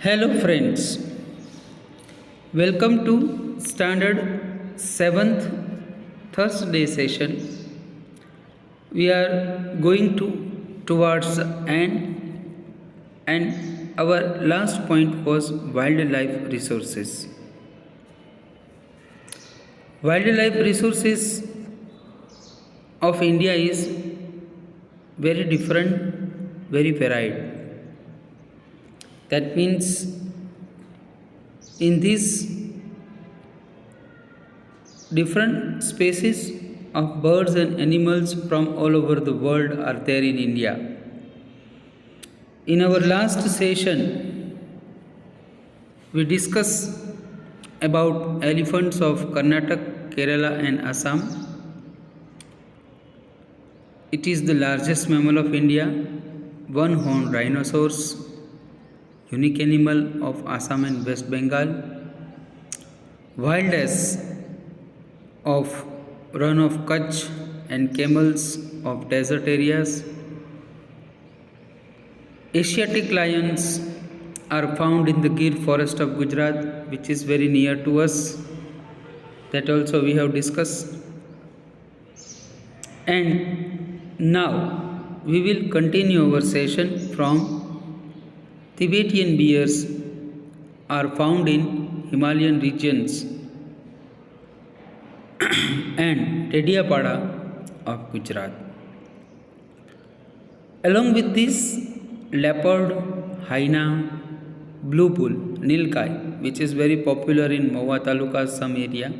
Hello friends, welcome to Standard 7th Thursday session. We are going to towards the end and our last point was wildlife resources. Wildlife resources of India is very different, very varied. That means in these different species of birds and animals from all over the world are there in India. In our last session, we discussed about elephants of Karnataka, Kerala and Assam. It is the largest mammal of India, one-horned rhinoceros, unique animal of Assam and West Bengal, wild ass of run of Kutch and camels of desert areas. Asiatic lions are found in the Gir forest of Gujarat, which is very near to us. That also we have discussed. And now we will continue our session from Tibetan bears are found in Himalayan regions and Tediapada of Gujarat. Along with this, leopard, hyena, blue bull, nilkai, which is very popular in Mahua Taluka, some area,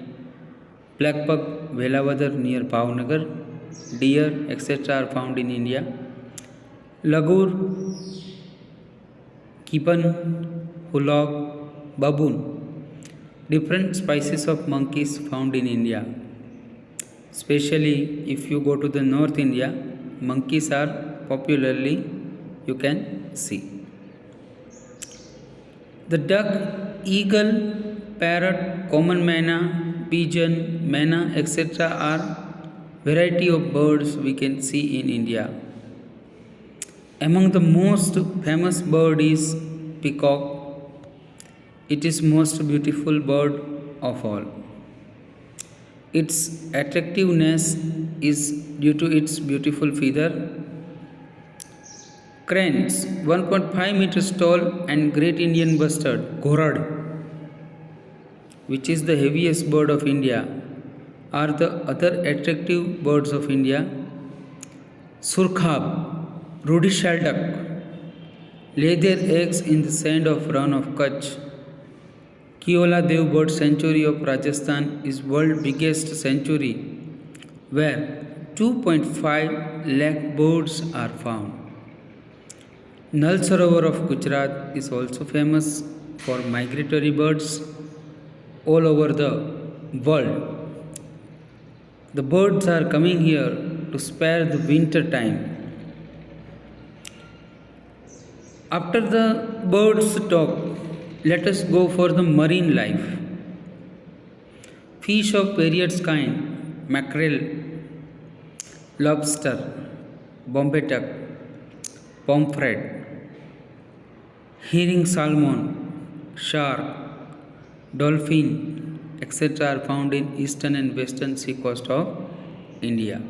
black pug, Velavadar near Bhavnagar, deer, etc. are found in India. Lagur, gibbon, hulog, baboon, different species of monkeys found in India. Especially if you go to the North India, monkeys are popularly you can see. The duck, eagle, parrot, common myna, pigeon, myna, etc. are variety of birds we can see in India. Among the most famous bird is peacock. It is most beautiful bird of all. Its attractiveness is due to its beautiful feather. Cranes, 1.5 meters tall, and Great Indian Bustard, Ghorad, which is the heaviest bird of India, are the other attractive birds of India. Surkhab, Rudi Shaldak, lay their eggs in the sand of run of Kutch. Keola Dev Bird Sanctuary of Rajasthan is world's biggest sanctuary where 2.5 lakh birds are found. Nal Sarovar of Gujarat is also famous for migratory birds all over the world. The birds are coming here to spare the winter time. After the birds talk, let us go for the marine life. Fish of various kind, mackerel, lobster, Bombay duck, pomfret, herring salmon, shark, dolphin, etc. are found in eastern and western sea coast of India.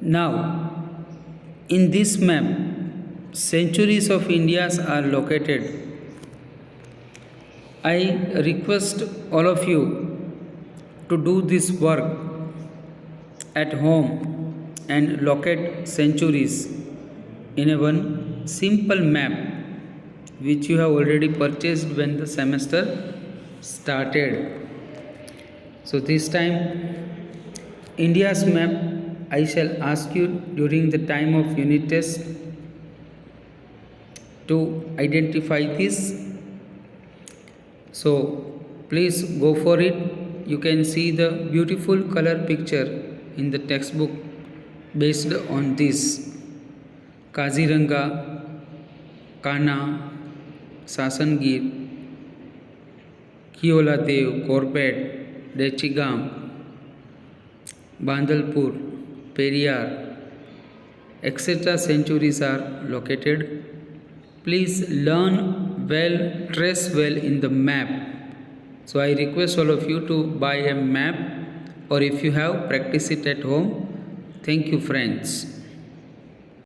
Now, in this map, centuries of Indias are located. I request all of you to do this work at home and locate centuries in a one simple map which you have already purchased when the semester started. So this time India's map I shall ask you during the time of unit test to identify this. So please go for it. You can see the beautiful color picture in the textbook based on this. Kaziranga, Kana, Sasangir, Keola Dev, Corbett, Dechigam, Bandalpur, Periyar, etc. sanctuaries are located Please learn well, trace well in the map. So I request all of you to buy a map, or if you have, practice it at home. Thank you, friends.